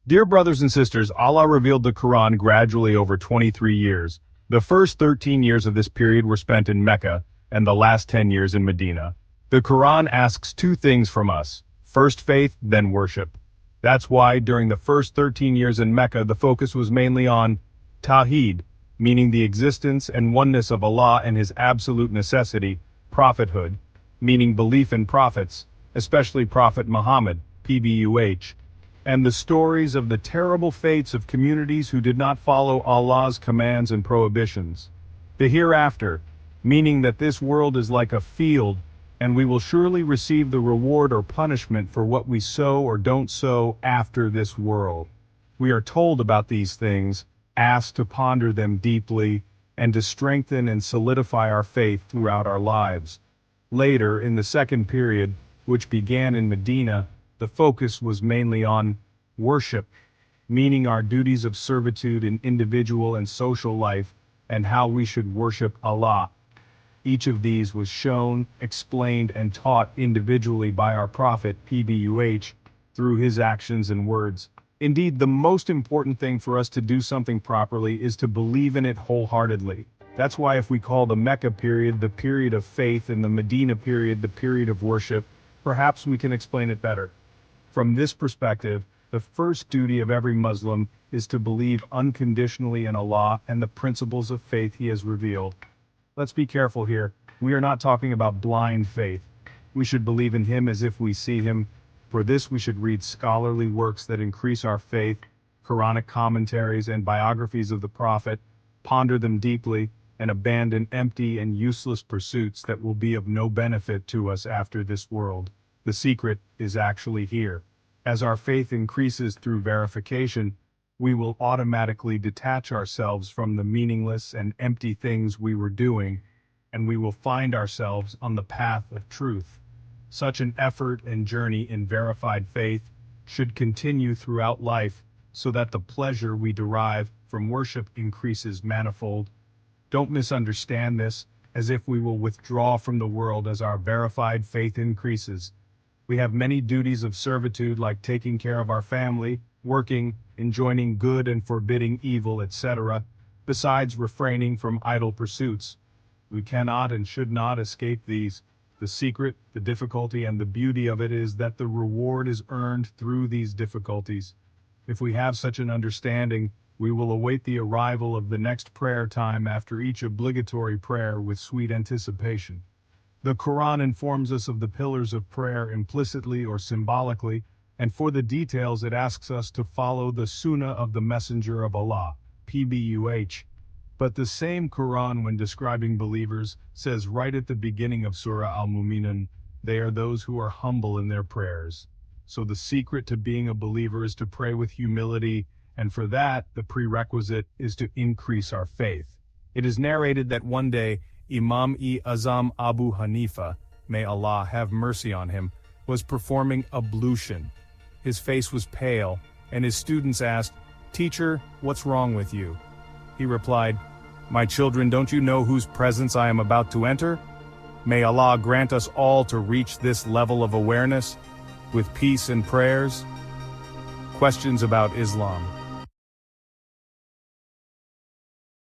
Dear brothers and sisters, Allah revealed the Quran gradually over 23 years. The first 13 years of this period were spent in Mecca, and the last 10 years in Medina. The Quran asks two things from us: first faith, then worship. That's why during the first 13 years in Mecca the focus was mainly on Tawheed, meaning the existence and oneness of Allah and His absolute necessity, prophethood, meaning belief in prophets, especially Prophet Muhammad, PBUH, and the stories of the terrible fates of communities who did not follow Allah's commands and prohibitions. The hereafter, meaning that this world is like a field, and we will surely receive the reward or punishment for what we sow or don't sow after this world. We are told about these things, asked to ponder them deeply, and to strengthen and solidify our faith throughout our lives. Later, in the second period, which began in Medina, the focus was mainly on worship, meaning our duties of servitude in individual and social life, and how we should worship Allah. Each of these was shown, explained, and taught individually by our Prophet, PBUH, through his actions and words. Indeed, the most important thing for us to do something properly is to believe in it wholeheartedly. That's why if we call the Mecca period the period of faith and the Medina period the period of worship, perhaps we can explain it better. From this perspective, the first duty of every Muslim is to believe unconditionally in Allah and the principles of faith He has revealed. Let's be careful here. We are not talking about blind faith. We should believe in Him as if we see Him. For this we should read scholarly works that increase our faith, Quranic commentaries and biographies of the Prophet, ponder them deeply, and abandon empty and useless pursuits that will be of no benefit to us after this world. The secret is actually here. As our faith increases through verification, we will automatically detach ourselves from the meaningless and empty things we were doing, and we will find ourselves on the path of truth. Such an effort and journey in verified faith should continue throughout life so that the pleasure we derive from worship increases manifold. Don't misunderstand this as if we will withdraw from the world as our verified faith increases. We have many duties of servitude like taking care of our family, working, enjoining good and forbidding evil, etc., besides refraining from idle pursuits. We cannot and should not escape these. The secret, the difficulty, and the beauty of it is that the reward is earned through these difficulties. If we have such an understanding, we will await the arrival of the next prayer time after each obligatory prayer with sweet anticipation. The Quran informs us of the pillars of prayer implicitly or symbolically, and for the details it asks us to follow the Sunnah of the Messenger of Allah, PBUH. But the same Quran, when describing believers, says right at the beginning of Surah Al-Mu'minun, they are those who are humble in their prayers. So the secret to being a believer is to pray with humility, and for that, the prerequisite is to increase our faith. It is narrated that one day, Imam-e-Azam Abu Hanifa, may Allah have mercy on him, was performing ablution. His face was pale, and his students asked, "Teacher, what's wrong with you?" He replied, "My children, don't you know whose presence I am about to enter? May Allah grant us all to reach this level of awareness, with peace and prayers." Questions about Islam.